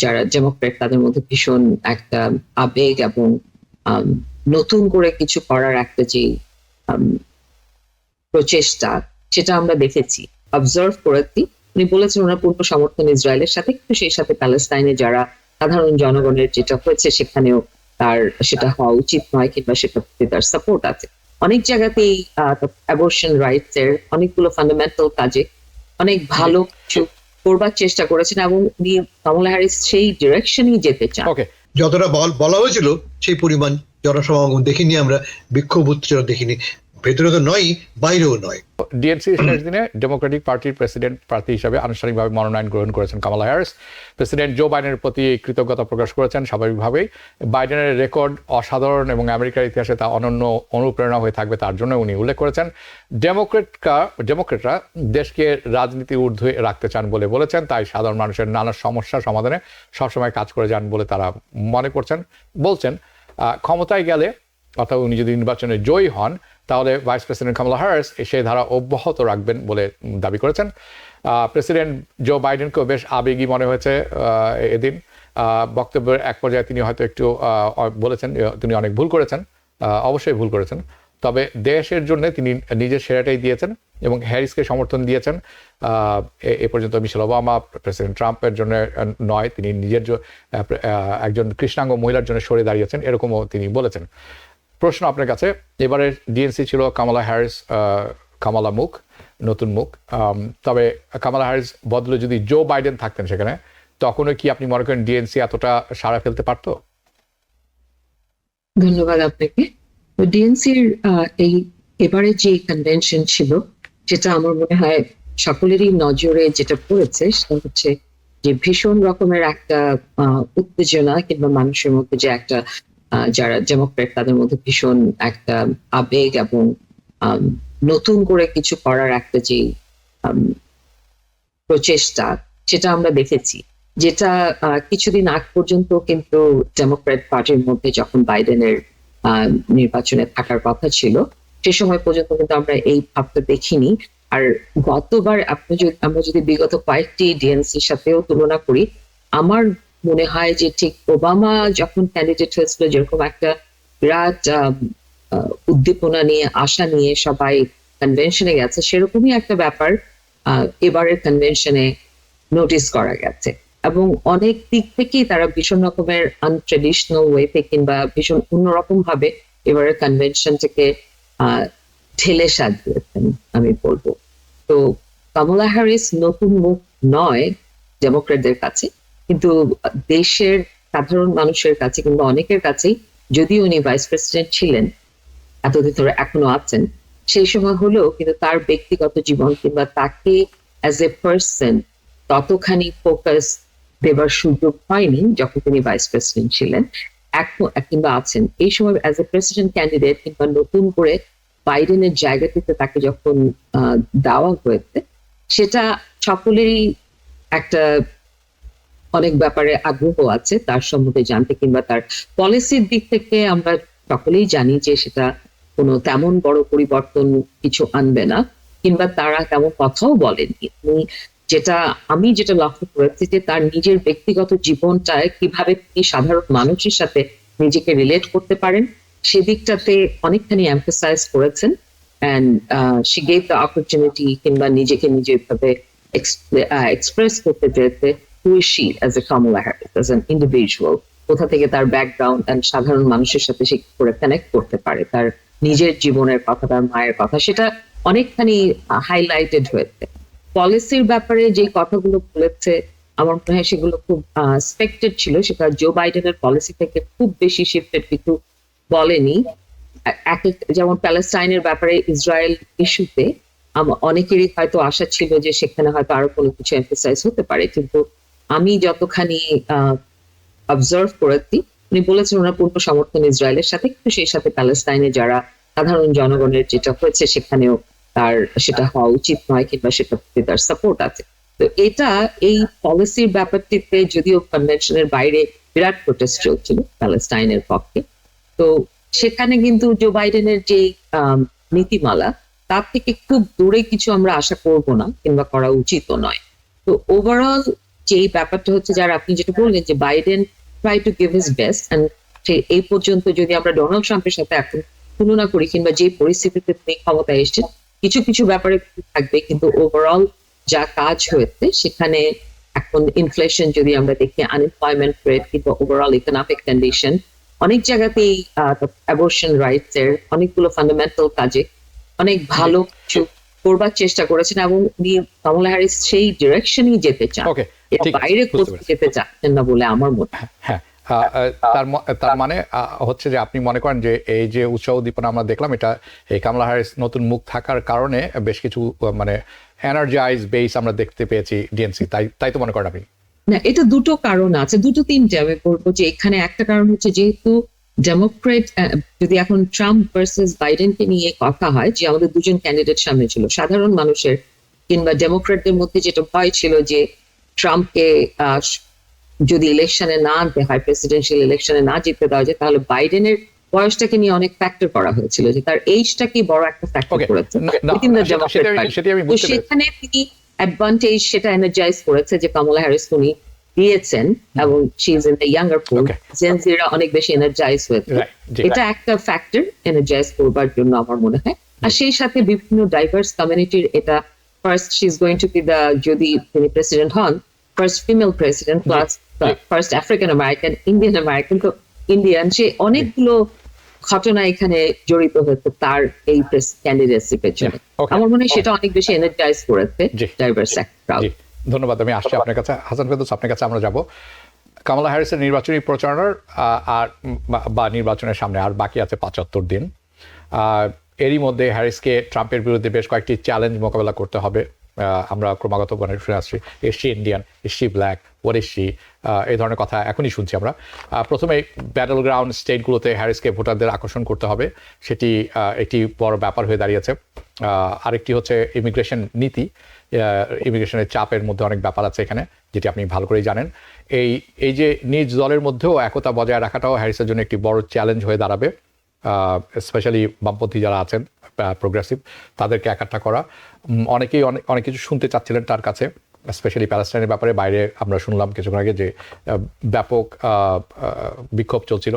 যারা ডেমোক্রেট তাদের মধ্যে ভীষণ একটা আবেগ এবং আম, নতুন করে কিছু করার একটা যে আম, প্রচেষ্টা, সেটা আমরা দেখেছি, অবজার্ভ করেছি। উনি বলেছেন ওনার পূর্ণ সমর্থন ইসরায়েলের সাথে, কিন্তু সেই সাথে প্যালেস্তাইনে যারা সাধারণ জনগণের যেটা হয়েছে সেখানেও তার সেটা হওয়া উচিত নয়, কিংবা সেটা তার সাপোর্ট আছে। অনেক জায়গাতেই অ্যাবর্শন রাইটস এর অনেকগুলো ফান্ডামেন্টাল কাজে অনেক ভালো কিছু করবার চেষ্টা করেছেন, এবং কমলা হ্যারিস সেই ডিরেকশনই যেতে চান। যতটা বলা হয়েছিল সেই পরিমাণ জনসমাগম দেখিনি আমরা, বিক্ষোভ উত্তেজনা দেখিনি, ভেতরে তো নয় বাইরেও নয়। ডিএনসি শেষ দিনে ডেমোক্রেটিক পার্টির প্রেসিডেন্ট প্রার্থী হিসেবে আনুষ্ঠানিকভাবে মনোনয়ন গ্রহণ করেছেন কামালা হ্যারিস। প্রেসিডেন্ট জো বাইডেনের প্রতি কৃতজ্ঞতা প্রকাশ করেছেন। স্বাভাবিকভাবেই বাইডেনের রেকর্ড অসাধারণ এবং আমেরিকার ইতিহাসে তা অনন্য অনুপ্রেরণা হয়ে থাকবে, তার জন্য উনি উল্লেখ করেছেন। ডেমোক্রেটরা দেশকে রাজনীতি ঊর্ধ্বে রাখতে চান বলে বলেছেন, তাই সাধারণ মানুষের নানা সমস্যা সমাধানে সবসময় কাজ করে যান বলে তারা মনে করছেন। বলছেন ক্ষমতায় গেলে, অর্থাৎ উনি যদি নির্বাচনে জয়ী হন, তাহলে ভাইস প্রেসিডেন্ট কামালা হ্যারিস সেই ধারা অব্যাহত রাখবেন বলে দাবি করেছেন। প্রেসিডেন্ট জো বাইডেনকেও বেশ আবেগী মনে হয়েছে এদিন। বক্তব্যের এক পর্যায়ে তিনি হয়তো একটু বলেছেন তিনি অনেক ভুল করেছেন, অবশ্যই ভুল করেছেন, তবে দেশের জন্য তিনি নিজের সেরাটাই দিয়েছেন এবং হ্যারিসকে সমর্থন দিয়েছেন। এ পর্যন্ত মিশেল ওবামা প্রেসিডেন্ট ট্রাম্পের জন্য নয়, তিনি নিজের একজন কৃষ্ণাঙ্গ মহিলার জন্য সরে দাঁড়িয়েছেন, এরকমও তিনি বলেছেন। প্রশ্ন আপনার কাছে, এবারে ডিএনসি ছিল কামালা হ্যারিস, কামালা মুখ, নতুন মুখ, তবে কামালা হ্যারিস বদলে যদি জো বাইডেন থাকতেন সেখানে, তখনও কি আপনি মনে করেন ডিএনসি এতটা সাড়া ফেলতে পারতো? ধন্যবাদ আপনাকে। ডিএনসির এই এবারে যে কনভেনশন ছিল, যেটা আমার মনে হয় সকলেরই নজরে যেটা পড়েছে, সেটা হচ্ছে যে ভীষণ রকমের একটা উত্তেজনা, কিংবা মানুষের মধ্যে যে একটা যারা ডেমোক্রেট তাদের মধ্যে ভীষণ একটা আবেগ এবং নতুন করে কিছু করার একটা যে প্রচেষ্টা, সেটা আমরা দেখেছি। যেটা কিছুদিন আগ পর্যন্ত কিন্তু ডেমোক্রেট পার্টির মধ্যে যখন বাইডেনের নির্বাচনে থাকার কথা ছিল, সে সময় পর্যন্ত কিন্তু আমরা এই ভাবটা দেখিনি। আর গতবার আমরা যদি বিগত কয়েকটি ডিএনসির সাথেও তুলনা করি, আমার মনে হয় যে ঠিক ওবামা যখন ক্যান্ডিডেট হয়েছিল, যেরকম একটা বিরাট উদ্দীপনা নিয়ে, আশা নিয়ে সবাই কনভেনশনে গেছে, সেরকমই একটা ব্যাপার এবারের কনভেনশনে নোটিস করা গেছে। এবং অনেক দিক থেকেই তারা ভীষণ রকমের আনট্রেডিশনাল ওয়েতে, কিংবা ভীষণ অন্যরকম ভাবে এবারের কনভেনশনটাকে ঢেলে সাজিয়েছেন আমি বলবো। তো কামালা হ্যারিস নতুন মুখ নয় ডেমোক্রেটদের কাছে, কিন্তু দেশের সাধারণ মানুষের কাছে কিংবা অনেকের কাছেই, যদিও উনি ভাইস প্রেসিডেন্ট ছিলেন এতদিন ধরে, এখনো আছেন, সেই সময় হলেও কিন্তু তার ব্যক্তিগত জীবন কিংবা তাকে অ্যাজ এ পার্সন ততখানি ফোকাস দেবার সুযোগ হয়নি যখন তিনি ভাইস প্রেসিডেন্ট ছিলেন, এখন কিংবা আছেন। এই সময় অ্যাজ এ প্রেসিডেন্ট ক্যান্ডিডেট কিংবা নতুন করে বাইডেনের জায়গাটিতে তাকে যখন দেওয়া হয়েছে, সেটা সকলেরই একটা অনেক ব্যাপারে আগ্রহ আছে তার সম্বন্ধে জানতে, কিংবা তার পলিসির দিক থেকে আমরা সকলেই জানি যে সেটা কোনো তেমন বড় পরিবর্তন কিছু আনবে না, কিংবা তারা তেমন কথাও বলেননি। আমি যেটা লক্ষ্য করেছি যে তার নিজের ব্যক্তিগত জীবনটায় কিভাবে তিনি সাধারণ মানুষের সাথে নিজেকে রিলেট করতে পারেন, সেদিকটাতে অনেকখানি এমফাসাইজ করেছেন। and she gave the opportunity কিংবা নিজেকে নিজেভাবে এক্সপ্রেস করতে চেয়েছে who is she as a Kamala Harris, as an individual, কোথা থেকে তার ব্যাকগ্রাউন্ড এন্ড সাধারণ মানুষের সাথে সে করে কানেক্ট করতে পারে, তার নিজের জীবনের কথা, তার মায়ের কথা, সেটা অনেকখানি হাইলাইটেড হয়েছে। পলিসির ব্যাপারে যে কথাগুলো বলেছে, আমার মনে হয় সেগুলো খুব এক্সপেক্টেড ছিল। সেটা জো বাইডেনের পলিসি থেকে খুব বেশি শিফটেড কিছু বলেনি। যেমন প্যালেস্টাইনের ব্যাপারে, ইসরায়েল ইস্যুতে অনেকেরই হয়তো আশা ছিল যে সেখানে হয়তো আরো কোনো কিছু এমফাসাইজ হতে পারে, কিন্তু আমি যতখানি অবজার্ভ করেছি, উনি বলেছেন ওনার পূর্ণ সমর্থন ইসরায়েলের সাথে, কিন্তু সেই সাথে প্যালেস্টাইনে যারা সাধারণ জনগণের যেটা হয়েছে সেখানেও তার সেটা হওয়া উচিত নয়, কিংবা সেটা তার সাপোর্ট আছে। তো এটা এই পলিসির ব্যাপারটিতে যদিও কনভেনশনের বাইরে বিরাট প্রোটেস্ট চলছিল প্যালেস্টাইনের পক্ষে, তো সেখানে কিন্তু জো বাইডেনের যে নীতিমালা, তার থেকে খুব দূরে কিছু আমরা আশা করব না, কিংবা করা উচিতও নয়। তো ওভারঅল যে এই ব্যাপারটা হচ্ছে, যারা আপনি যেটা বললেন যে Biden try to give his best, and এই পর্যন্ত যদি আমরা ডোনাল্ড ট্রাম্পের সাথে এখন তুলনা করি, কিংবা যে পরিস্থিতিতে তিনি ক্ষমতায় এসেছেন, কিছু কিছু ব্যাপারে থাকবে, কিন্তু ওভারঅল যা কাজ হয়েছে সেখানে এখন ইনফ্লেশন যদি আমরা দেখি, আনএমপ্লয়মেন্ট রেট, কিংবা ওভারঅল ইকোনমিক কন্ডিশন, অনেক জায়গাতেই অ্যাবর্শন রাইটস এর অনেকগুলো ফান্ডামেন্টাল কাজে অনেক ভালো কিছু করবার চেষ্টা করেছেন, এবং কমলা হ্যারিস সেই ডিরেকশনই যেতে চান, ওকে, এর ঠিক আছে, বাইরে বুঝতে কোথাও পেরেছি। যেতে চাচ্ছেন না বলে আমার মনে হয়। হ্যাঁ, তার মানে হচ্ছে যে আপনি মনে করেন যে এই যে উৎসাহ উদ্দীপনা আমরা দেখলাম, এটা এই কামলা হ্যারিস নতুন মুখ থাকার কারণে বেশ কিছু মানে এনার্জাইজ বেস আমরা দেখতে পেয়েছি ডিএনসি, তাই তো মনে করেন আপনি? না, এটা দুটো কারণ আছে, দুটো তিনটে আমি বলবো। যে এখানে একটা কারণ হচ্ছে, যেহেতু ডেমোক্রেট, যদি এখন ট্রাম্প ভার্সেস বাইডেনকে নিয়ে কথা হয়, যে আমাদের দুজন ক্যান্ডিডেট সামনে ছিল, সাধারণ মানুষের কিংবা ডেমোক্রেটদের মধ্যে যেটা ভয় ছিল যে ট্রাম্পকে যদি ইলেকশনে না আনতে হয়, প্রেসিডেন্সিয়াল ইলেকশনে না জিততে দেওয়া যায়, তাহলে বাইডেনের বয়সটাকে নিয়ে অনেক ফ্যাক্টর করা হয়েছিল, যে তার এইজটা কি বড় একটা ফ্যাক্টর Okay, করেছে না, within the Democrat Party। সেটাই আমি তো বুঝতে পেরেছি। সেখানে তিনি অ্যাডভান্টেজ সেটা এনার্জাইজ করেছে, যে কমলা হ্যারিস উনি দিয়েছেন, এবং she is in the younger pool, Okay. জেনজিরা অনেক বেশি এনার্জাইজ হয়েছে। Right, জি। এটা একটা ফ্যাক্টর এনার্জাইজ করবার জন্য আমার মনে হয়। আর সেই সাথে বিভিন্ন ডাইভার্স কমিউনিটির, এটা first she is going to B the, যদি তিনি প্রেসিডেন্ট হন, first female president, plus first African American, Indian American, তো ইন্ডিয়ান, সে অনেকগুলো ঘটনা এখানে জড়িত হয়েছে তার এই ক্যান্ডিডেটসির পেছনে। Yeah, okay. আমার মনে হয় সেটা অনেক বেশি এনার্জাইজ করেছে জি। ডাইভার্স একটা। জি, ধন্যবাদ। আমি আসছি আপনার কাছে, হাসান ফেরদৌস, আপনার কাছে আমরা যাব। কামালা হ্যারিসের নির্বাচনী প্রচারণার আর বা নির্বাচনের সামনে আর বাকি আছে ৭৫ দিন। এরই মধ্যে হ্যারিসকে ট্রাম্পের বিরুদ্ধে বেশ কয়েকটি চ্যালেঞ্জ মোকাবেলা করতে হবে। আমরা ক্রমাগত শুনে আসছি, এসছি ইন্ডিয়ান, এসছি ব্ল্যাক, ওরেসি, এই ধরনের কথা এখনই শুনছি আমরা। প্রথমে ব্যাটল গ্রাউন্ড স্টেটগুলোতে হ্যারিসকে ভোটারদের আকর্ষণ করতে হবে, সেটি একটি বড় ব্যাপার হয়ে দাঁড়িয়েছে। আরেকটি হচ্ছে ইমিগ্রেশন নীতি, ইমিগ্রেশনের চাপের মধ্যে অনেক ব্যাপার আছে এখানে, যেটি আপনি ভালো করেই জানেন। এই যে নিজ দলের মধ্যেও একতা বজায় রাখাটাও হ্যারিসের জন্য একটি বড় চ্যালেঞ্জ হয়ে দাঁড়াবে, স্পেশালি বামপন্থী যারা আছেন, প্রোগ্রেসিভ, তাদেরকে একাট্টা করা। অনেকেই অনেক কিছু শুনতে চাচ্ছিলেন তার কাছে, স্পেশালি প্যালেস্টাইনের ব্যাপারে। বাইরে আমরা শুনলাম কিছুক্ষণ আগে যে ব্যাপক বিক্ষোভ চলছিল,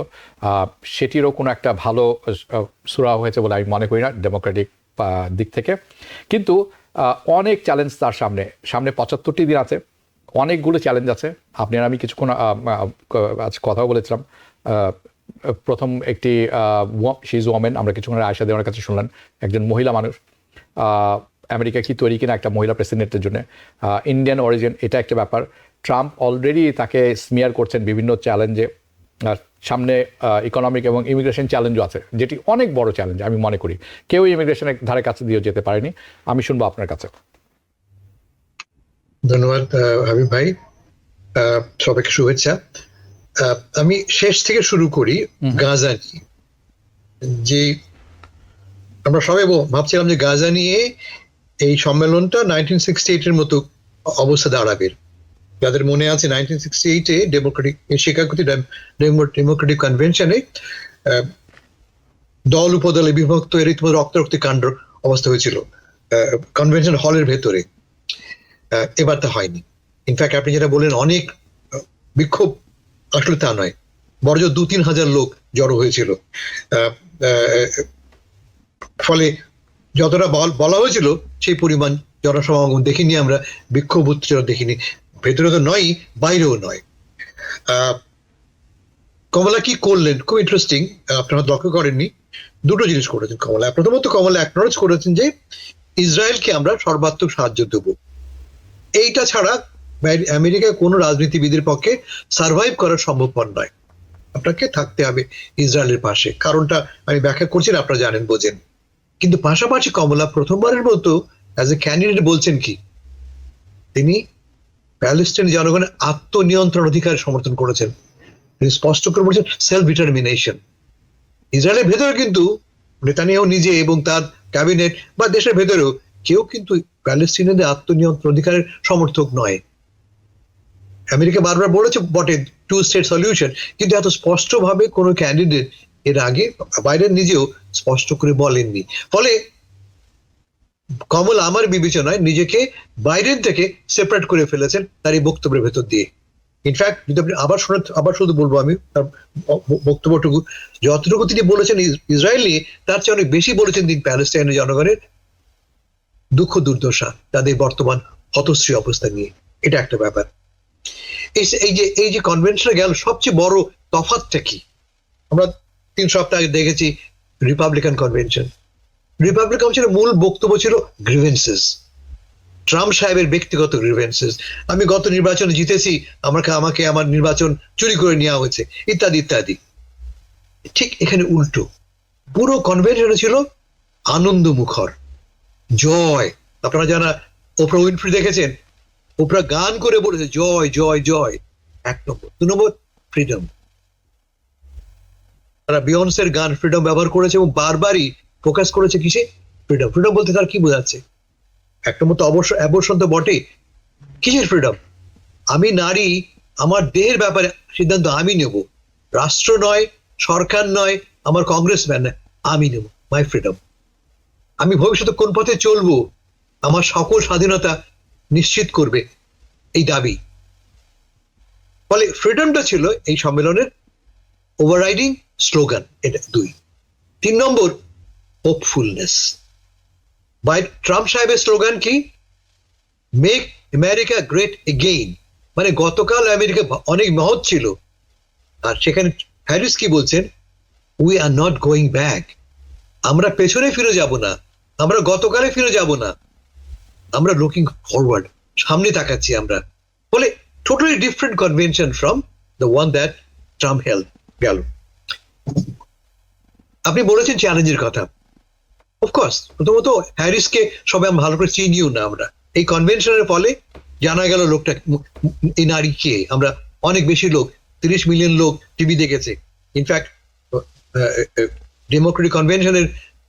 সেটিরও কোনো একটা ভালো সুরাহা হয়েছে বলে আমি মনে করি না ডেমোক্রেটিক দিক থেকে। কিন্তু অনেক চ্যালেঞ্জ তার সামনে ৭৫টি দিন আছে, অনেকগুলো চ্যালেঞ্জ আছে। আপনি আর আমি কিছুক্ষণ আজ কথাও বলেছিলাম। প্রথম একটি শি ইজ ওমেন, আমরা কিছুক্ষণ আয়েশা দেওয়ার কাছে শুনলেন, একজন মহিলা মানুষ। আমেরিকা কি তৈরি কিনা একটা মহিলা প্রেসিডেন্টের জন্য। ইন্ডিয়ান অরিজিন, এটা একটা ব্যাপার। ট্রাম্প অলরেডি তাকে স্মিয়ার করছেন বিভিন্ন চ্যালেঞ্জে। সামনে ইকোনমিক এবং ইমিগ্রেশন চ্যালেঞ্জও আছে, যেটি অনেক বড় চ্যালেঞ্জ আমি মনে করি। কেউ ইমিগ্রেশনের ধারে কাছে দিয়েও যেতে পারেনি। আমি শুনবো আপনার কাছে। ধন্যবাদ হাবিব ভাই, সবাইকে শুভেচ্ছা। আমি শেষ থেকে শুরু করি, গাজা নিয়ে। যে আমরা সবাই ভাবছিলাম যে গাজা নিয়ে এই সম্মেলনটা 1968 এর মতো অবস্থা দাঁড়াবে। যাদের মনে আছে 1968-এ শিকাগোতে ডেমোক্রেটিক কনভেনশনে দল উপদলে বিভক্ত এরকম রক্তারক্তি কাণ্ড অবস্থা হয়েছিল কনভেনশন হলের ভেতরে। এবার তা হয়নি। ইনফ্যাক্ট আপনি যেটা বললেন অনেক বিক্ষোভ, আসলে তা নয়, বড় ২-৩ হাজার লোক জড়ো হয়েছিল। ফলে যতটা বলা হয়েছিল সেই পরিমাণ জনসমাগম দেখিনি আমরা, বিক্ষোভ উত্তেজনা দেখিনি, ভেতরে তো নয় বাইরেও নয়। কমলা কি করলেন খুব ইন্টারেস্টিং, আপনারা লক্ষ্য করেননি। দুটো জিনিস করেছেন কমলা। প্রথমত কমলা অ্যাকনলেজ করেছেন যে ইসরায়েলকে আমরা সর্বাত্মক সাহায্য দেব। এইটা ছাড়া আমেরিকায় কোনো রাজনীতিবিদের পক্ষে সার্ভাইভ করা সম্ভবপর নয়, আপনাকে থাকতে হবে ইসরায়েলের পাশে। কারণটা আমি ব্যাখ্যা করছি, আপনারা জানেন, বোঝেন। কিন্তু পাশাপাশি কমলা প্রথমবারের মতো অ্যাজ এ ক্যান্ডিডেট বলছেন কি, তিনি প্যালেস্টাইন জনগণের আত্মনিয়ন্ত্রণ অধিকার সমর্থন করেছেন। তিনি স্পষ্ট করে বলেছেন সেলফ ডিটারমিনেশন। ইসরায়েলের ভেতরে কিন্তু নেতানিয়াহু নিজে এবং তার ক্যাবিনেট বা দেশের ভেতরেও কেউ কিন্তু প্যালেস্টিনিয়ানদের আত্মনিয়ন্ত্রণ অধিকারের সমর্থক নয়। আমেরিকা বারবার বলেছে বটে 2 স্টেট সলিউশন, কিন্তু এত স্পষ্টভাবে কোনো ক্যান্ডিডেট এর আগে বাইডেন নিজেও স্পষ্ট করে বলেননি। ফলে কমল আমার বিবেচনায় নিজেকে বাইডেন থেকে সেপারেট করে ফেলেছেন তার এই বক্তব্যের ভেতর দিয়ে। ইনফ্যাক্ট যদি আপনি আবার শুধু বলবো আমি তার বক্তব্যটুকু, যতটুকু তিনি বলেছেন ইসরায়েল নিয়ে, তার চেয়ে অনেক বেশি বলেছেন তিনি প্যালেস্টাইনের জনগণের দুঃখ দুর্দশা, তাদের বর্তমান হতশ্রী অবস্থা নিয়ে। এটা একটা ব্যাপার। এই যে কনভেনশনে গেল, সবচেয়ে বড় তফাৎটা কি? আমরা 3 সপ্তাহ আগে দেখেছি রিপাবলিকান কনভেনশন। রিপাবলিকান কনভেনশনের মূল বক্তব্য ছিল গ্রিভেন্সেস, ট্রাম্প সাহেবের ব্যক্তিগত গ্রিভেন্সেস। আমি গত নির্বাচনে জিতেছি, আমাকে আমার নির্বাচন চুরি করে নেওয়া হয়েছে, ইত্যাদি ইত্যাদি। ঠিক এখানে উল্টো, পুরো কনভেনশনে ছিল আনন্দ মুখর, জয়। আপনারা যারা ওপরা উইনফ্রি দেখেছেন, ওপরা গান করে বলেছে জয় জয় জয়, 1 নম্বর। 2 নম্বর ফ্রিডম। তারা বিয়ন্সের গান ফ্রিডম ব্যবহার করেছে এবং বারবারই ফোকাস করেছে কিসে? ফ্রিডম। ফ্রিডম বলতে তার কি বোঝাচ্ছে? 1 নম্বর তো অবশ্যই তো বটে। কিসের ফ্রিডম? আমি নারী, আমার দেহের ব্যাপারে সিদ্ধান্ত আমি নেব, রাষ্ট্র নয়, সরকার নয়, আমার কংগ্রেসম্যান নয়, আমি নেব, মাই ফ্রিডম। আমি ভবিষ্যতে কোন পথে চলবো, আমার সকল স্বাধীনতা নিশ্চিত করবে এই দাবি। ফলে ফ্রিডমটা ছিল এই সম্মেলনের ওভাররাইডিং স্লোগান। এটা 2। 3 নম্বর হোপফুলনেস। বাই ট্রাম্প সাহেবের স্লোগান কি? Make America great again. মানে গতকাল আমেরিকা অনেক মহৎ ছিল, আর সেখানে হ্যারিস কি বলছেন? We are not going back. আমরা পেছনে ফিরে যাব না, আমরা গতকালে ফিরে যাব না, আমরা লুকিং ফরওয়ার্ড, সামনে তাকাচ্ছি আমরা। বলে totally different convention from the one that Trump held গেল। আপনি বলেছেন চ্যালেঞ্জের কথা। অফকোর্স, প্রথমত হ্যারিসকে সবাই ভালো করে চিনিও না আমরা। এই কনভেনশনের ফলে জানা গেল লোকটা, এই নারী কে। আমরা অনেক বেশি লোক, 30 মিলিয়ন লোক টিভি দেখেছে। ইনফ্যাক্ট ডেমোক্রেটিক কনভেনশনের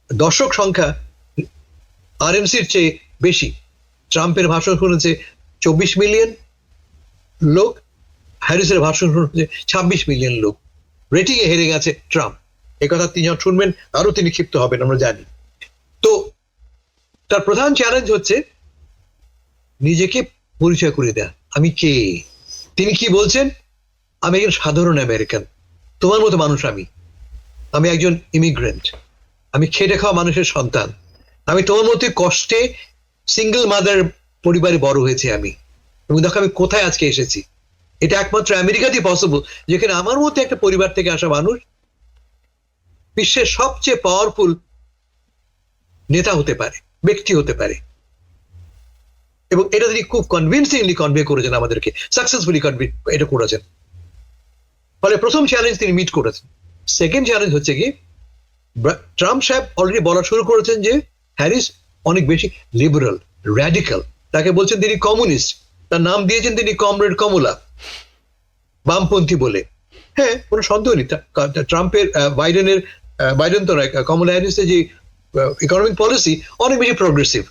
দর্শক সংখ্যা আরএনসির চেয়ে বেশি। ট্রাম্পের ভাষণ শুনেছে 24 মিলিয়ন লোক, হ্যারিসের ভাষণ শুনেছে 26 মিলিয়ন লোক। রেটিং এ হেরে গেছে ট্রাম্প। এই কথা তিনি যখন শুনবেন আরো তিনি ক্ষিপ্ত হবেন, আমরা জানি। তো তার প্রধান চ্যালেঞ্জ হচ্ছে নিজেকে পরিচয় করে দেয়া, আমি কে। তিনি কি বলছেন? আমি একজন সাধারণ আমেরিকান, তোমার মতো মানুষ। আমি একজন ইমিগ্রেন্ট, আমি খেটে খাওয়া মানুষের সন্তান, আমি তোমার মতো কষ্টে সিঙ্গেল মাদার পরিবারে বড় হয়েছে আমি, এবং দেখো আমি কোথায় আজকে এসেছি। এটা একমাত্র আমেরিকাতেই পসিবল, যেখানে আমার মধ্যে একটা পরিবার থেকে আসা মানুষ বিশ্বের সবচেয়ে পাওয়ারফুল নেতা হতে পারে, ব্যক্তি হতে পারে। এবং এটা তিনি খুব কনভিনসিংলি কনভে করেছেন আমাদেরকে, সাকসেসফুলি কনভে এটা করেছেন। ফলে প্রথম চ্যালেঞ্জ তিনি মিট করেছেন। সেকেন্ড চ্যালেঞ্জ হচ্ছে কি, ট্রাম্প সাহেব অলরেডি বলা শুরু করেছেন যে হ্যারিস অনেক বেশি লিবারাল, র্যাডিক্যাল। তাকে বলছেন তিনি কমিউনিস্ট, তার নাম দিয়েছেন তিনি কমরেড কমলা, বামপন্থী বলে। হ্যাঁ, কোনো সন্দেহ নেই। ট্রাম্পের বাইডেন তো নয়, কমলা হ্যারিসের যে ইকোনমিক পলিসি অনেক বেশি প্রগ্রেসিভ,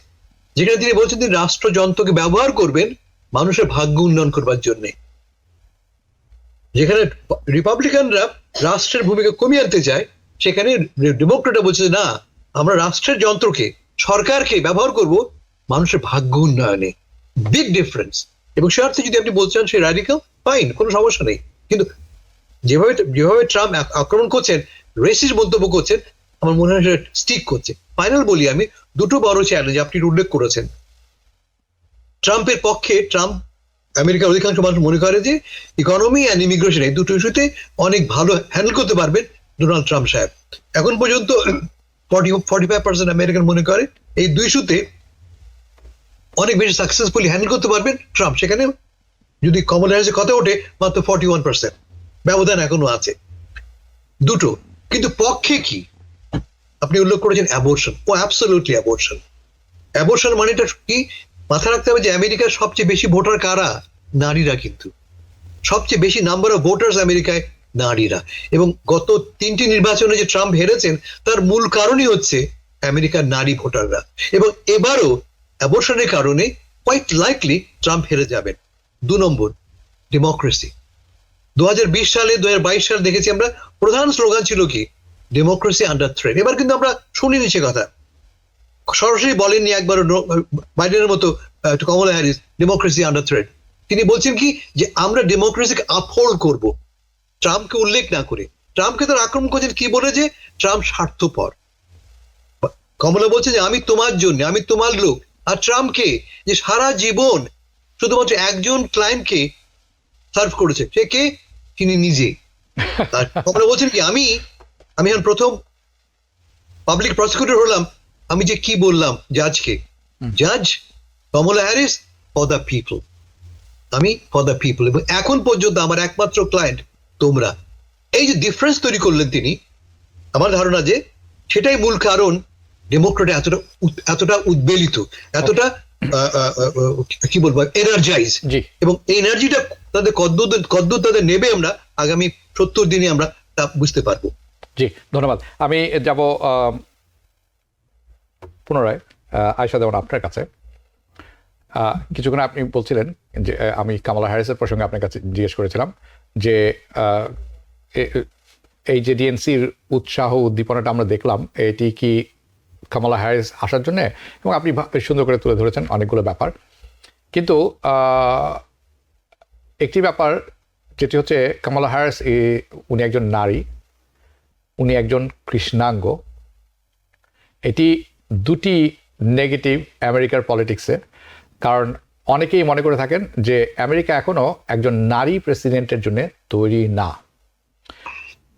যেখানে তিনি বলছেন তিনি রাষ্ট্রযন্ত্রকে ব্যবহার করবেন মানুষের ভাগ্য উন্নয়ন করবার জন্য। যেখানে রিপাবলিকানরা রাষ্ট্রের ভূমিকা কমিয়ে আনতে চায়, সেখানে ডেমোক্রেটরা বলছে না, আমরা রাষ্ট্রের যন্ত্রকে, সরকারকে ব্যবহার করব মানুষের ভাগ্য উন্নয়নে। Big difference. এবং সে অর্থে যদি আপনি বলতে চান সে র্যাডিক্যাল, ফাইন, কোনো সমস্যা নেই। কিন্তু যেভাবে ট্রাম্প আক্রমণ করছেন, রেসিস্ট মন্তব্য করছেন, আমার মনে হয় সেটা স্টিক করছে। ফাইনাল বলি আমি, 2টো বড় চ্যালেঞ্জ আপনি উল্লেখ করেছেন। ট্রাম্পের পক্ষে, আমেরিকার অধিকাংশ মানুষ মনে করে যে ইকোনমি অ্যান্ড ইমিগ্রেশন এই দুটো ইস্যুতে অনেক ভালো হ্যান্ডেল করতে পারবেন ডোনাল্ড ট্রাম্প সাহেব। এখন পর্যন্ত 45% আমেরিকান মনে করে এই 2 ইস্যুতে অনেক বেশি সাকসেসফুলি হ্যান্ডেল করতে পারবেন ট্রাম্প। সেখানে যদি কমলা হ্যারিসের কথা ওঠে, মাত্র 41%। ব্যবধান এখনো আছে 2টো। কিন্তু পক্ষে কি আপনি উল্লেখ করেছেন অ্যাবর্শন। ও অ্যাবসলিউটলি অ্যাবর্শন। অ্যাবর্শন মানেটা কি মাথা রাখতে হবে যে আমেরিকার সবচেয়ে বেশি ভোটার কারা? নারীরা। কিন্তু সবচেয়ে বেশি নাম্বার অফ ভোটার্স আমেরিকায় নারীরা। এবং গত 3টি নির্বাচনে যে ট্রাম্প হেরেছেন তার মূল কারণই হচ্ছে আমেরিকার নারী ভোটাররা। এবং এবারও অ্যাবর্শনের কারণে কোয়াইট লাইকলি ট্রাম্প হেরে যাবেন। 2 নম্বর ডেমোক্রেসি। 2020 সালে 2022 সালে দেখেছি আমরা, প্রধান স্লোগান ছিল কি? Democracy under threat. এবার কিন্তু আমরা শুনিনি সে কথা। সরাসরি বলেননি একবার বাইডেনের মতো কমলা হ্যারিস ডেমোক্রেসি আন্ডার থ্রেট। তিনি বলছেন কি যে আমরা ডেমোক্রেসিকে আপহোল্ড করব, ট্রাম্পকে উল্লেখ না করে। ট্রাম্পকে তারা আক্রমণ করছেন কি বলে যে ট্রাম্প স্বার্থপর। কমলা বলছে যে আমি তোমার জন্য, আমি তোমার লোক। আর ট্রাম্পকে যে সারা জীবন শুধুমাত্র একজন ক্লায়েন্টকে সার্ভ করেছে, সে কে? তিনি নিজে। কমলা বলছেন কি আমি এখন প্রথম পাবলিক প্রসিকিউটর হলাম, আমি যে কি বললাম জাজকে, জাজ কমলা হ্যারিস ফর দ্য পিপল, আমি ফর দ্য পিপল, এবং এখন পর্যন্ত আমার একমাত্র ক্লায়েন্ট তোমরা। এই যে ডিফারেন্স তৈরি করলেন তিনি, আমার ধারণা যে সেটাই মূল কারণ ডেমোক্রেট এতটা উদ্বেলিত, এতটা কি বলবো এনার্জাইজ। এবং এই এনার্জিটা তাদের কদ্দূর তাদের নেবে আমরা আগামী 70 দিনে আমরা তা বুঝতে পারবো। জি, ধন্যবাদ। আমি যাব পুনরায় আয়েশা দেওয়ান আপনার কাছে। কিছুক্ষণ আপনি বলছিলেন যে আমি কামালা হ্যারিসের প্রসঙ্গে আপনার কাছে জিজ্ঞেস করেছিলাম যে এই যে ডিএনসির উৎসাহ উদ্দীপনাটা আমরা দেখলাম, এটি কি কামালা হ্যারিস আসার জন্য, এবং আপনি সুন্দর করে তুলে ধরেছেন অনেকগুলো ব্যাপার। কিন্তু একটি ব্যাপার যেটি হচ্ছে কামালা হ্যারিস উনি একজন নারী, উনি একজন কৃষ্ণাঙ্গ। এটি দুটি নেগেটিভ আমেরিকার পলিটিক্সে, কারণ অনেকেই মনে করে থাকেন যে আমেরিকা এখনও একজন নারী প্রেসিডেন্টের জন্য তৈরি না।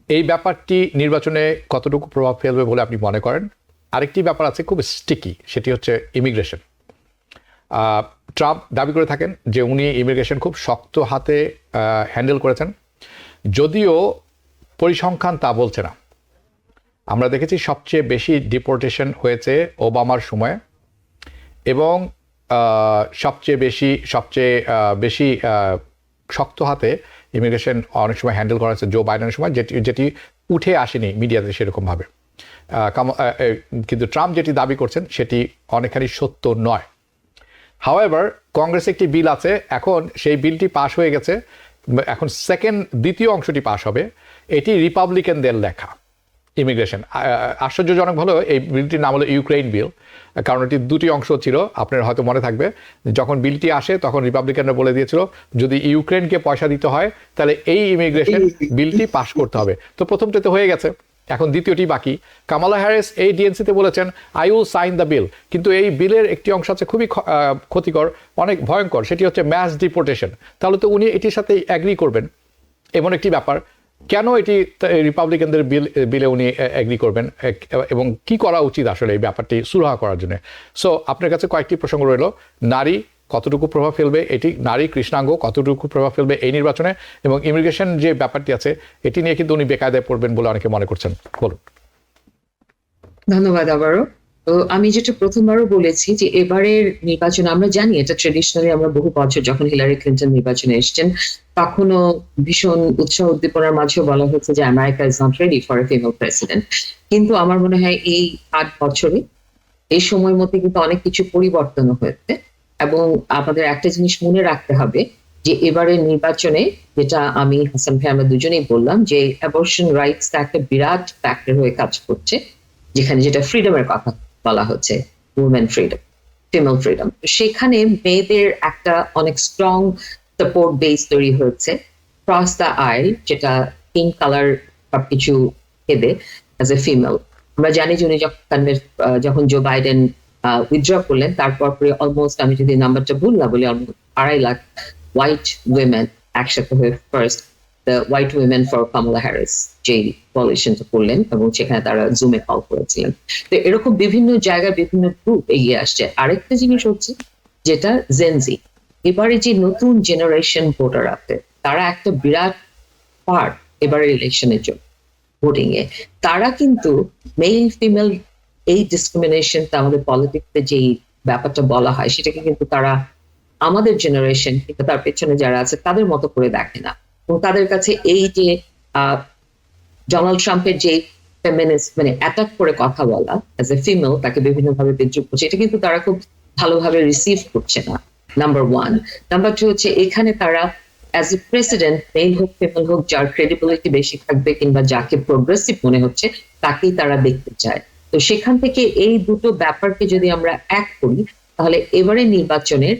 এই ব্যাপারটি নির্বাচনে কতটুকু প্রভাব ফেলবে বলে আপনি মনে করেন? আরেকটি ব্যাপার আছে খুব স্টিকি, সেটি হচ্ছে ইমিগ্রেশন। ট্রাম্প দাবি করে থাকেন যে উনি ইমিগ্রেশন খুব শক্ত হাতে হ্যান্ডেল করেছেন, যদিও পরিসংখ্যান তা বলছে না। আমরা দেখেছি সবচেয়ে বেশি ডিপোর্টেশন হয়েছে ওবামার সময়ে, এবং সবচেয়ে বেশি শক্ত হাতে ইমিগ্রেশন অনেক সময় হ্যান্ডেল করা হয়েছে জো বাইডেনের সময়, যেটি উঠে আসেনি মিডিয়াতে সেরকমভাবে। কিন্তু ট্রাম্প যেটি দাবি করছেন সেটি অনেকখানি সত্য নয়। হাওয়েভার কংগ্রেসে একটি বিল আছে, এখন সেই বিলটি পাশ হয়ে গেছে, এখন দ্বিতীয় অংশটি পাশ হবে। এটি রিপাবলিকানদের লেখা ইমিগ্রেশন। আশ্চর্যজনক হলো এই বিলটির নাম হলো ইউক্রেইন বিল, কারণ এটি দুটি অংশ ছিল। আপনার হয়তো মনে থাকবে যখন বিলটি আসে তখন রিপাবলিকানরা বলে দিয়েছিল যদি ইউক্রেনকে পয়সা দিতে হয় তাহলে এই ইমিগ্রেশন বিলটি পাশ করতে হবে। তো প্রথমটি তো হয়ে গেছে, এখন দ্বিতীয়টি বাকি। কামালা হ্যারিস এই ডিএনসিতে বলেছেন I will sign the bill, কিন্তু এই বিলের একটি অংশ আছে খুবই ক্ষতিকর, অনেক ভয়ঙ্কর, সেটি হচ্ছে ম্যাস ডিপোর্টেশন। তাহলে তো উনি এটির সাথে অ্যাগ্রি করবেন, এমন একটি ব্যাপার। কেন এটি রিপাবলিকানদের বিলে উনি অ্যাগ্রি করবেন, এবং কি করা উচিত আসলে এই ব্যাপারটি সুরাহা করার জন্য? সো আপনার কাছে কয়েকটি প্রসঙ্গ রইল। নারী কতটুকু প্রভাব ফেলবে, এটি নারী কৃষ্ণাঙ্গ কতটুকু প্রভাব ফেলবে এই নির্বাচনে, এবং ইমিগ্রেশন যে ব্যাপারটি আছে এটি নিয়ে কিন্তু উনি বেকায়দায় পড়বেন বলে অনেকে মনে করছেন। বলুন। ধন্যবাদ আবারও। তো আমি যেটা প্রথমবারও বলেছি যে এবারের নির্বাচন আমরা জানি এটা ট্রেডিশনালি আমরা বহু বছর যখন হিলারি ক্লিন্টন নির্বাচনে এসছেন তখনও ভীষণ উৎসাহ উদ্দীপনার মাঝেও বলা হচ্ছে যে America is not ready for a female president. কিন্তু আমার মনে হয় এই 8 বছরে এই সময়ের মধ্যে কিন্তু অনেক কিছু পরিবর্তন হয়েছে, এবং আমাদের একটা জিনিস মনে রাখতে হবে যে এবারের নির্বাচনে, যেটা আমি হাসান ভাই আমরা দুজনেই বললাম, যে অ্যাবর্শন রাইটস একটা বিরাট ফ্যাক্টর হয়ে কাজ করছে, যেখানে যেটা ফ্রিডমের কথা বলা হচ্ছে, উইমেন ফ্রিডম, ফিমেল ফ্রিডম, সেখানে মেয়েদের একটা অনেক স্ট্রং সাপোর্ট বেস তৈরি হয়েছে ক্রস দ্য আইল, যেটা পিঙ্ক কালার সবকিছু হেদে অ্যাজ এ ফিমেল। আমরা জানি যে উনি যখন জো বাইডেন উইথড্র করলেন তারপর অলমোস্ট, আমি যদি নাম্বারটা ভুল না বলি, অলমোস্ট 2.5 লাখ হোয়াইট উইমেন একসাথে হয়ে first the white women for Kamala Harris যে কোয়ালিশনটা করলেন, এবং সেখানে তারা জুমে কল করেছিলেন। তো এরকম বিভিন্ন জায়গায় বিভিন্ন গ্রুপ এগিয়ে আসছে। আরেকটা জিনিস হচ্ছে যেটা জেনজি, এবারে যে নতুন জেনারেশন ভোটার আছে তারা একটা বিরাট পার্ট এবারের ইলেকশনের জন্য ভোটিং এ। তারা কিন্তু মেল ফিমেল এই ডিসক্রিমিনেশনটা আমাদের পলিটিক্সে যেই ব্যাপারটা বলা হয় সেটাকে কিন্তু তারা আমাদের জেনারেশন কিন্তু তার পেছনে যারা আছে তাদের মতো করে দেখে না, এবং তাদের কাছে এই যে ডোনাল্ড ট্রাম্পের যে ফেমিনিস্ট মানে অ্যাটাক করে কথা বলা অ্যাজ এ ফিমেল, তাকে বিভিন্ন ভাবে বিদ্রুপ করছে, এটা কিন্তু তারা খুব ভালোভাবে রিসিভ করছে না, নাম্বার 1। নাম্বার 2 হচ্ছে এখানে তারা অ্যাজ এ প্রেসিডেন্ট, মেল হোক ফিমেল হোক, যার ক্রেডিবিলিটি বেশি থাকবে কিংবা যাকে প্রোগ্রেসিভ মনে হচ্ছে তাকেই তারা দেখতে চায়। তো সেখান থেকে এই দুটো ব্যাপারকে যদি আমরা এক করি, তাহলে এবারে নির্বাচনের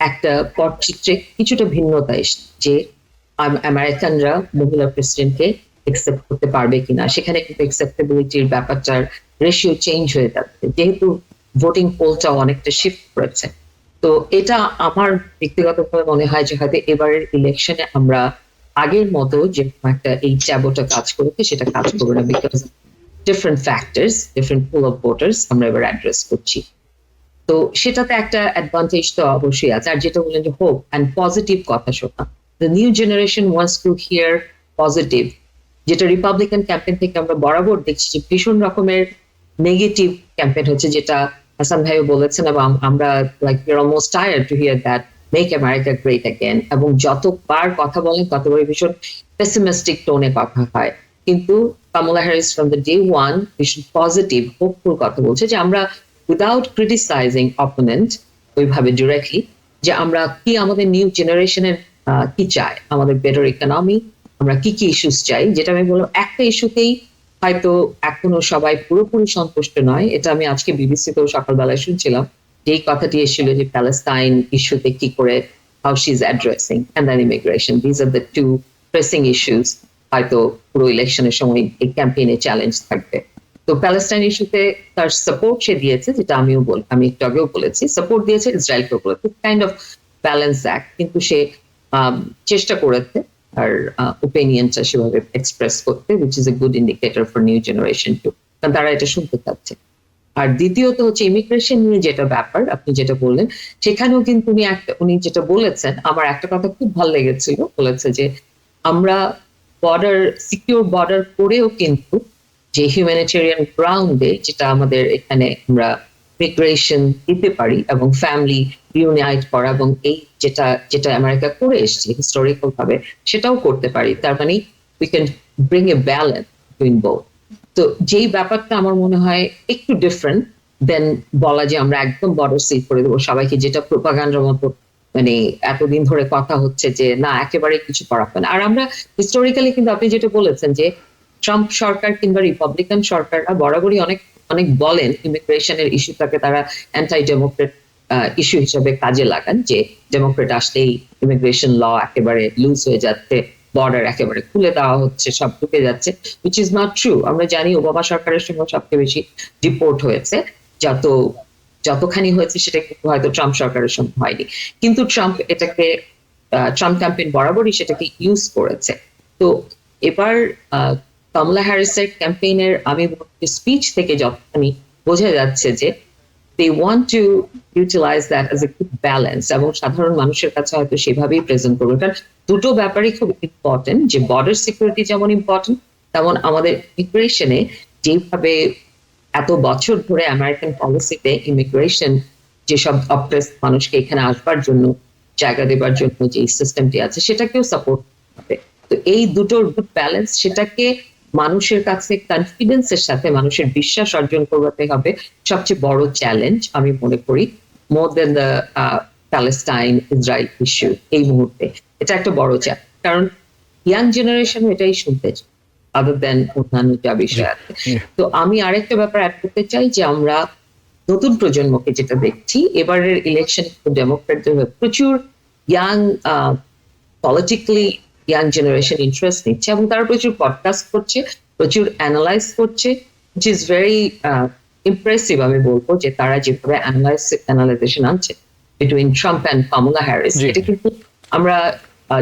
একটা পটচিত্রে কিছুটা ভিন্নতা এসছে, যে আমেরিকানরা মহিলা প্রেসিডেন্টকে একসেপ্ট করতে পারবে কিনা। সেখানে কিন্তু একসেপ্টেবিলিটির ব্যাপারটার রেশিও চেঞ্জ হয়ে যাচ্ছে, যেহেতু ভোটিং পোলটা অনেকটা শিফট করেছে। তো এটা আমার ব্যক্তিগতভাবে মনে হয় যে হয়তো এবারের ইলেকশনে আমরা আগের মতো যে একটা এই ট্যাবোটা কাজ করেছে সেটা কাজ করবে না, because different factors, different pool of voters আমরা এবার অ্যাড্রেস করছি। তো সেটাতে একটা অ্যাডভান্টেজ তো অবশ্যই আছে। আর যেটা বললেন যে হোপ অ্যান্ড পজিটিভ কথা শোনা, the new generation wants to here positive, যেটা রিপাবলিকান ক্যাম্পেইন থেকে আমরা বরাবর দেখছি যে ভীষণ রকমের নেগেটিভ ক্যাম্পেইন হচ্ছে, যেটা হাসান ভাইও বলেছেন, এবং আমরা like we are almost tired to hear that make America great again, এবং যতবার কথা বলেন ততবারই ভীষণ পেসিমিস্টিক টোনে কথা হয়। কিন্তু Kamala Harris from the day one ভীষণ পজিটিভ হোপফুল কথা বলছে যে আমরা উইদাউট ক্রিটিসাইজিং অপোনেন্ট ওইভাবে ডিরেক্টলি, যে আমরা কি আমাদের নিউ জেনারেশনের কি চাই, আমাদের বেটার ইকোনমি, আমরা কি কি ইস্যুস চাই। যেটা আমি বললাম, একটা ইস্যুতেই হয়তো এখনো সবাই পুরোপুরি সন্তুষ্ট নয়। এটা আমি আজকে বিবিসিতেও সকালবেলায় শুনছিলাম, যে এই কথাটি এসেছিল যে প্যালেস্টাইন ইস্যুতে কি করে, how she is addressing, and then immigration, these are the two pressing issues হয়তো পুরো ইলেকশনের সময় এই ক্যাম্পেইনে চ্যালেঞ্জ থাকবে। তো প্যালেস্টাইন ইস্যুতে তার সাপোর্ট সে দিয়েছে, যেটা আমি একটু আগেও বলেছি, সাপোর্ট দিয়েছে ইসরায়েলকেও বলেছে, কাইন্ড অফ ব্যালেন্স অ্যাক্ট। কিন্তু সে চেষ্টা করেছে আর ওপিনিয়নটা সেভাবে এক্সপ্রেস করতে, which is a good indicator for new generation too, কারণ তারা এটা শুনতে চাচ্ছে। আর দ্বিতীয়ত হচ্ছে ইমিগ্রেশন নিয়ে যেটা ব্যাপার আপনি যেটা বললেন, সেখানেও কিন্তু উনি যেটা বলেছেন, আমার একটা কথা খুব ভালো লেগেছিল, বলেছে যে আমরা সিকিউর বর্ডার করেও কিন্তু যে হিউম্যানিটেরিয়ান গ্রাউন্ডে যেটা আমাদের এখানে আমরা মিগ্রেশন দিতে পারি এবং ফ্যামিলি রিউনাইট করা, এবং এই যেটা আমেরিকা করে এসছে হিস্টোরিক্যাল ভাবে, সেটাও করতে পারি। তার মানে we can bring a balance between both. তো যেই ব্যাপারটা আমার মনে হয় একটু ডিফারেন্ট দেন বলা যে আমরা একদম বর্ডার সিল করে দেবো সবাইকে, যেটা প্রোপাগান্ডার মতো মানে এতদিন ধরে কথা হচ্ছে যে না একেবারে কিছু করা হবে না। আর আমরা হিস্টোরিক্যালি কিন্তু আপনি যেটা বলেছেন যে ট্রাম্প সরকার কিংবা রিপাবলিকান সরকাররা বরাবরই অনেক অনেক বলেন ইমিগ্রেশনের ইস্যুটাকে তারা অ্যান্টাই ডেমোক্রেট ইস্যু হিসেবে কাজে লাগান, যে ডেমোক্রেট আসলেই ইমিগ্রেশন ল একেবারে লুজ হয়ে যাচ্ছে, বর্ডার একেবারে খুলে দেওয়া হচ্ছে, সব ঢুকে যাচ্ছে, which is not true। আমরা জানি ওবামা সরকারের সময় সবচেয়ে বেশি ডিপোর্ট হয়েছে, যতখানি হয়েছে সেটা কিন্তু হয়তো ট্রাম্প সরকারের সময় হয়নি। কিন্তু ট্রাম্প ক্যাম্পেইন বরাবরই সেটাকে ইউজ করেছে। তো এবার কামালা হ্যারিসের ক্যাম্পেইনের আমি স্পিচ থেকে যতখানি বোঝা যাচ্ছে যে they want to utilize that as a good balance, এবং সাধারণ মানুষের কাছে হয়তো সেভাবেই প্রেজেন্ট করবে। কারণ দুটো ব্যাপারই খুব ইম্পর্টেন্ট, যে বর্ডার সিকিউরিটি যেমন ইম্পর্টেন্ট, তেমন আমাদের ইমিগ্রেশনে যেভাবে এত বছর ধরে আমেরিকান পলিসিতে ইমিগ্রেশন যেসব অপ্রেস মানুষকে এখানে আসবার জন্য জায়গা দেবার জন্য যে সিস্টেমটি আছে সেটাকেও সাপোর্ট হবে। তো এই দুটোর গুড ব্যালেন্স, সেটাকে মানুষের কাছে কনফিডেন্সের সাথে মানুষের বিশ্বাস অর্জন করতে হবে সবচেয়ে বড় চ্যালেঞ্জ আমি মনে করি, মোর দেন দ্য প্যালেস্টাইন ইসরায়েল ইস্যু। এই মুহূর্তে এটা একটা বড় চ্যালেঞ্জ, কারণ ইয়াং জেনারেশন এটাই শুনতে চায় আদার দেন অন্যান্য যা বিষয় আছে। তো আমি আরেকটা ব্যাপার অ্যাড করতে চাই, যে আমরা নতুন প্রজন্মকে যেটা দেখছি এবারের ইলেকশন ডেমোক্রেটদের প্রচুর young politically young generation interest নিচ্ছে, এবং তারা প্রচুর পডকাস্ট করছে, প্রচুর অ্যানালাইজ করছে, which is very impressive। আমি বলবো যে তারা যেভাবে অ্যানালাইজেশন আনছে between Trump and Kamala Harris, এটা কিন্তু আমরা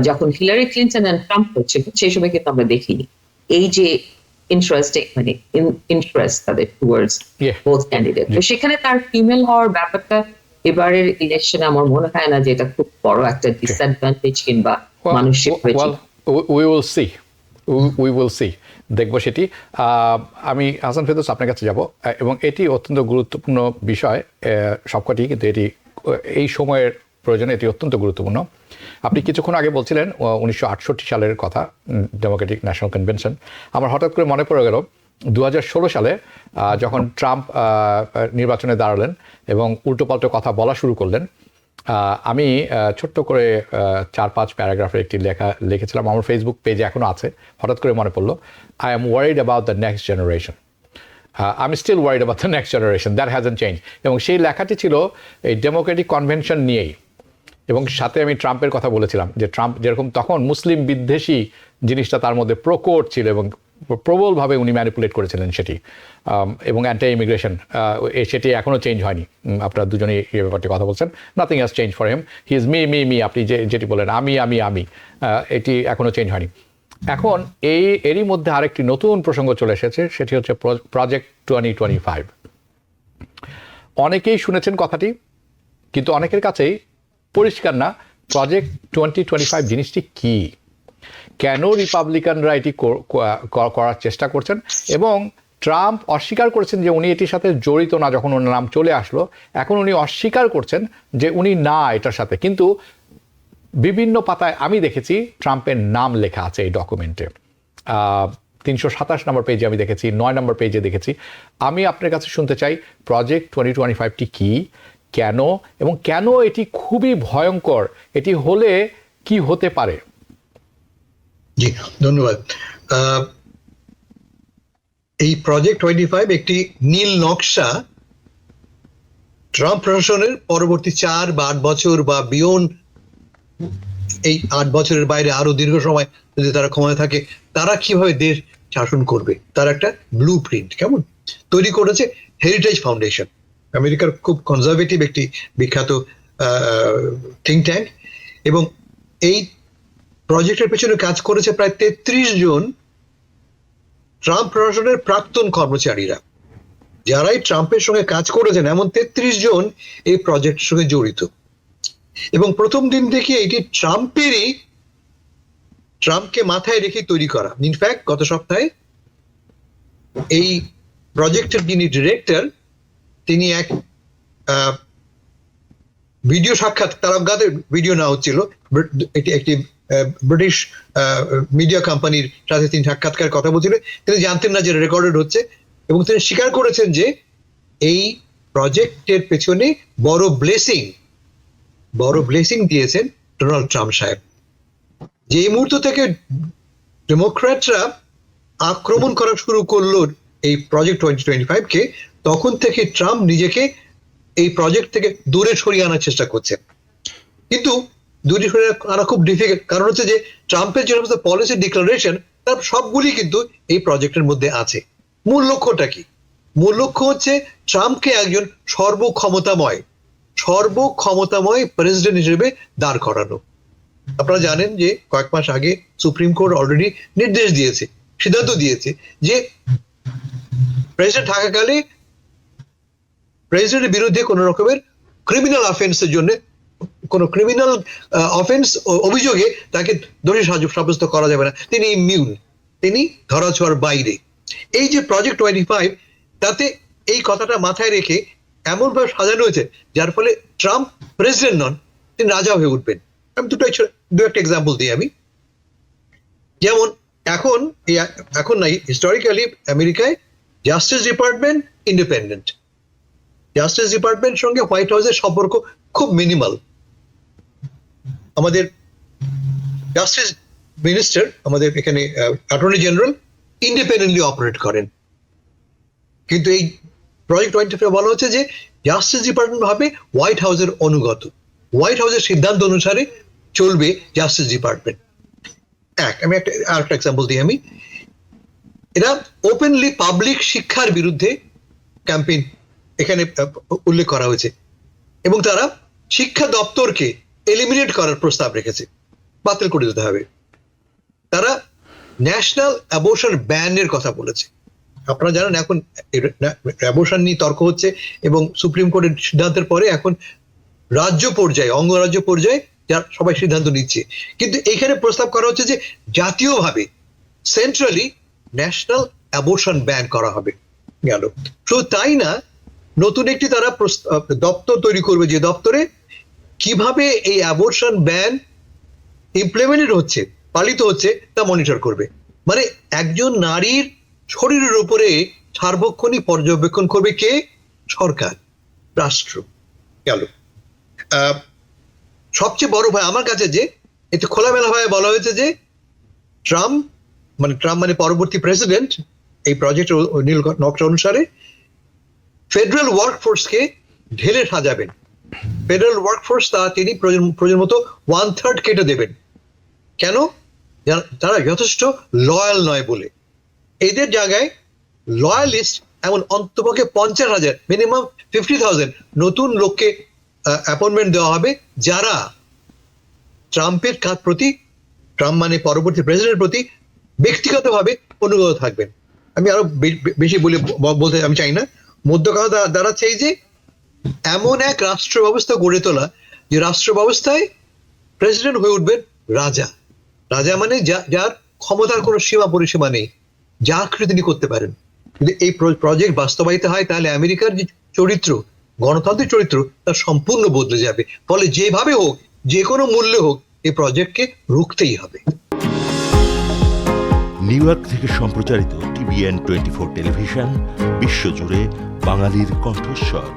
যখন হিলারি ক্লিনটন অ্যান্ড ট্রাম্প হচ্ছিল সেই সময় কিন্তু আমরা দেখিনি এই যে ইন্টারেস্ট তাদের টুয়ার্ডস বোথ ক্যান্ডিডেট। তো সেখানে তার ফিমেল হওয়ার ব্যাপারটা এবারের ইলেকশনে আমার মনে হয় না যে এটা খুব বড় একটা ডিসঅ্যাডভান্টেজ কিংবা মানুষের উই উইল সি, দেখবো সেটি। আমি হাসান ফেরদৌস আপনার কাছে যাব, এবং এটি অত্যন্ত গুরুত্বপূর্ণ বিষয় সবকটি, কিন্তু এটি এই সময়ের প্রয়োজনে এটি অত্যন্ত গুরুত্বপূর্ণ। আপনি কিছুক্ষণ আগে বলছিলেন 1968 সালের কথা, ডেমোক্রেটিক ন্যাশনাল কনভেনশন। আমার হঠাৎ করে মনে পড়ে গেল 2016 সালে যখন ট্রাম্প নির্বাচনে দাঁড়ালেন এবং উল্টোপাল্টো কথা বলা শুরু করলেন। আমি ছোট্ট করে 4-5 প্যারাগ্রাফের একটি লিখেছিলাম, আমার ফেসবুক পেজে এখনো আছে, হঠাৎ করে মনে পড়লো, I am worried about the next generation. আমি still worried about the next generation, that hasn't change. এবং সেই লেখাটি ছিল এই ডেমোক্রেটিক কনভেনশন নিয়েই, এবং সাথে আমি ট্রাম্পের কথা বলেছিলাম যে ট্রাম্প যেরকম তখন মুসলিম বিদ্বেষী জিনিসটা তার মধ্যে প্রকট ছিল এবং প্রবলভাবে উনি ম্যানিপুলেট করেছিলেন সেটি, এবং অ্যান্টি ইমিগ্রেশন সেটি এখনও চেঞ্জ হয়নি। আপনারা দুজনেই এই ব্যাপারটি কথা বলছেন, nothing has change for him, he is me, আপনি যেটি বলেন আমি, এটি এখনও চেঞ্জ হয়নি। এখন এরই মধ্যে আরেকটি নতুন প্রসঙ্গ চলে এসেছে, সেটি হচ্ছে প্রজেক্ট 2025। অনেকেই শুনেছেন কথাটি, কিন্তু অনেকের কাছেই পরিষ্কার না প্রজেক্ট 2025 জিনিসটি কি, কেন রিপাবলিকানরা এটি করার চেষ্টা করছেন, এবং ট্রাম্প অস্বীকার করেছেন যে উনি এটির সাথে জড়িত না। যখন ওনার নাম চলে আসলো, এখন উনি অস্বীকার করছেন যে উনি না এটার সাথে, কিন্তু বিভিন্ন পাতায় আমি দেখেছি ট্রাম্পের নাম লেখা আছে এই ডকুমেন্টে। 327 নম্বর পেজে আমি দেখেছি, 9 নম্বর পেজে দেখেছি। আমি আপনার কাছে শুনতে চাই প্রজেক্ট 2025টি কি, কেন, এবং কেন এটি খুবই ভয়ঙ্কর, এটি হলে কি হতে পারে। জি ধন্যবাদ। এই প্রজেক্ট 25 একটি নীল নকশা ট্রাম্প প্রশাসনের পরবর্তী 4 বা 8 বছর বা বিয়ন্ড, এই 8 বছরের বাইরে আরো দীর্ঘ সময় যদি তারা ক্ষমতায় থাকে, তারা কিভাবে দেশ শাসন করবে তার একটা ব্লু প্রিন্ট কেমন তৈরি করেছে হেরিটেজ ফাউন্ডেশন, আমেরিকার খুব কনজারভেটিভ একটি বিখ্যাত থিঙ্ক ট্যাঙ্ক। এবং এই প্রজেক্টের পেছনে কাজ করেছে প্রায় 33 জন ট্রাম্প প্রশাসনের প্রাক্তন কর্মচারীরা, যারাই ট্রাম্পের সঙ্গে কাজ করেছেন এমন 33 জন এই প্রজেক্টের সঙ্গে জড়িত। এবং প্রথম দিন থেকে এটি ট্রাম্পকে মাথায় রেখে তৈরি করা। ইনফ্যাক্ট গত সপ্তাহে এই প্রজেক্টের যিনি ডিরেক্টর, তিনি এক ভিডিও সাক্ষাৎ, তার অজ্ঞাতে ভিডিও নেওয়া হচ্ছিল, একটি ব্রিটিশ মিডিয়া কোম্পানির সাথে তিনি সাক্ষাৎকার কথা বলছিলেন, তিনি জানতেন না যে রেকর্ডেড হচ্ছে, এবং তিনি স্বীকার করেছেন যে এই প্রজেক্টের পেছনে বড় ব্লেসিং দিয়েছেন ডোনাল্ড ট্রাম্প সাহেব। যে মুহূর্ত থেকে ডেমোক্র্যাটরা আক্রমণ করা শুরু করলো এই প্রজেক্ট 2025কে, তখন থেকে ট্রাম্প নিজেকে এই প্রজেক্ট থেকে দূরে সরিয়ে আনার চেষ্টা করছেন। কিন্তু দূরে সরিয়ে আনা খুব ডিফিকাল্ট, কারণ হচ্ছে যে ট্রাম্পের যে সমস্ত পলিসি ডিক্লারেশন তার সবগুলি কিন্তু এই প্রজেক্টের মধ্যে আছে। মূল লক্ষ্যটা কি? মূল লক্ষ্য হচ্ছে ট্রাম্পকে একজন সর্বক্ষমতাময় প্রেসিডেন্ট হিসেবে দাঁড় করানো। আপনারা জানেন যে কয়েক মাস আগে সুপ্রিম কোর্ট অলরেডি সিদ্ধান্ত দিয়েছে যে প্রেসিডেন্ট থাকাকালে প্রেসিডেন্টের বিরুদ্ধে কোন রকমের ক্রিমিনাল অফেন্সের জন্য, কোন ক্রিমিনাল অফেন্স অভিযোগে তাকে দোষী সাব্যস্ত করা যাবে না, তিনি ইমিউন, তিনি ধরাছোঁয়ার বাইরে। এই যে প্রজেক্ট 25, তাতে এই কথাটা মাথায় রেখে এমনভাবে সাজানো হয়েছে যার ফলে ট্রাম্প প্রেসিডেন্ট নন, তিনি রাজা হয়ে উঠবেন। আমি দু একটা এক্সাম্পল দিই আমি। যেমন এখন নাই, হিস্টোরিক্যালি আমেরিকায় justice department independent, justice department সঙ্গে হোয়াইট হাউসের সম্পর্ক খুব মিনিমাল। আমাদের জাস্টিস মিনিস্টার, আমাদের এখানে অ্যাটর্নি জেনারেল ইন্ডিপেন্ডেন্টলি অপারেট করেন। কিন্তু এই প্রজেক্ট 25 বলা হচ্ছে যে জাস্টিস ডিপার্টমেন্ট ভাবে হোয়াইট হাউসের অনুগত, হোয়াইট হাউসের সিদ্ধান্ত অনুসারে চলবে জাস্টিস ডিপার্টমেন্ট। আমি আরেকটা এক্সাম্পল দিই আমি। এরা ওপেনলি পাবলিক শিক্ষার বিরুদ্ধে ক্যাম্পেইন এখানে উল্লেখ করা হয়েছে, এবং তারা শিক্ষা দপ্তরকে এলিমিনেট করার প্রস্তাব রেখেছে, বাতিল করে দিতে হবে। তারা ন্যাশনাল অ্যাবর্শন ব্যানের কথা বলেছে। আপনারা জানেন এখন অ্যাবর্শন নিয়ে তর্ক হচ্ছে, এবং সুপ্রিম কোর্টের সিদ্ধান্তের পরে এখন রাজ্য পর্যায়ে, অঙ্গরাজ্য পর্যায়ে যারা সবাই সিদ্ধান্ত নিচ্ছে। কিন্তু এখানে প্রস্তাব করা হচ্ছে যে জাতীয়ভাবে সেন্ট্রালি ন্যাশনাল অ্যাবর্শন ব্যান করা হবে। গেল শুধু তাই না, নতুন একটি তারা দপ্তর তৈরি করবে, যে দপ্তরে কিভাবে এই অ্যাবর্শন ব্যান ইমপ্লিমেন্টেড হচ্ছে, পালিত হচ্ছে, তা মনিটর করবে। মানে একজন নারীর শরীরের উপরে সার্বক্ষণিক পর্যবেক্ষণ করবে কে? সরকার, রাষ্ট্র। গেল সবচেয়ে বড় ভয় আমার কাছে যে এতে খোলামেলা ভাবে বলা হয়েছে যে ট্রাম্প মানে পরবর্তী প্রেসিডেন্ট এই প্রজেক্টের নীল নকশা অনুসারে ফেডারেল ওয়ার্কফোর্সকে ঢেলে সাজাবেন। ফেডারেল ওয়ার্কফোর্স তিনি প্রয়োজন মতো 1/3 কেটে দেবেন। কেন? তারা যথেষ্ট লয়াল নয় বলে। এদের জায়গায় লয়ালিস্ট এমন অন্তপক্ষে 50,000 মিনিমাম 50,000 নতুন লোককে অ্যাপয়েন্টমেন্ট দেওয়া হবে, যারা ট্রাম্পের প্রতি, ট্রাম্প মানে পরবর্তী প্রেসিডেন্টের প্রতি ব্যক্তিগতভাবে অনুগত থাকবেন। আমি আরো বেশি বলতে আমি চাই না। মধ্য কথা দাঁড়াচ্ছে এই যে এমন এক রাষ্ট্র ব্যবস্থা গড়ে তোলা, যে রাষ্ট্র ব্যবস্থায় প্রেসিডেন্ট হয়ে উঠবেন রাজা। রাজা মানে যার ক্ষমতার কোনো সীমা পরিসীমা নেই, যা খুশি তিনি করতে পারেন। যদি এই প্রজেক্ট বাস্তবায়িত হয়, তাহলে আমেরিকার যে চরিত্র, গণতান্ত্রিক চরিত্র, তা সম্পূর্ণ বদলে যাবে। ফলে যেভাবে হোক, যে কোনো মূল্যে হোক, এই প্রজেক্টকে রুখতেই হবে। নিউ ইয়র্ক থেকে সম্প্রচারিত TVN 24 টেলিভিশন বিশ্বজুড়ে বাঙালির কণ্ঠস্বর।